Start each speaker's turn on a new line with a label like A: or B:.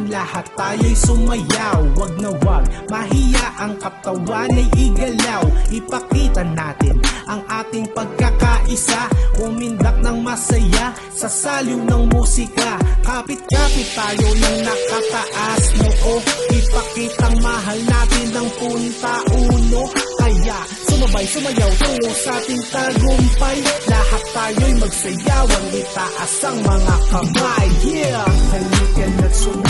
A: lahat tayo'y sumayaw. Wag na wag, mahiya ang katawan ay igalaw. Ipakita natin ang ating pagkakaisa, umindak ng masaya sa saliw ng musika. Kapit-kapit tayo ng nakataas noo, ipakitang mahal natin ang punta-uno. Kaya sumabay, sumayaw tungo sa ating tagumpay. Lahat tayo'y magsayaw, ang itaas ang mga kamay. Yeah! Halika na't sumayaw.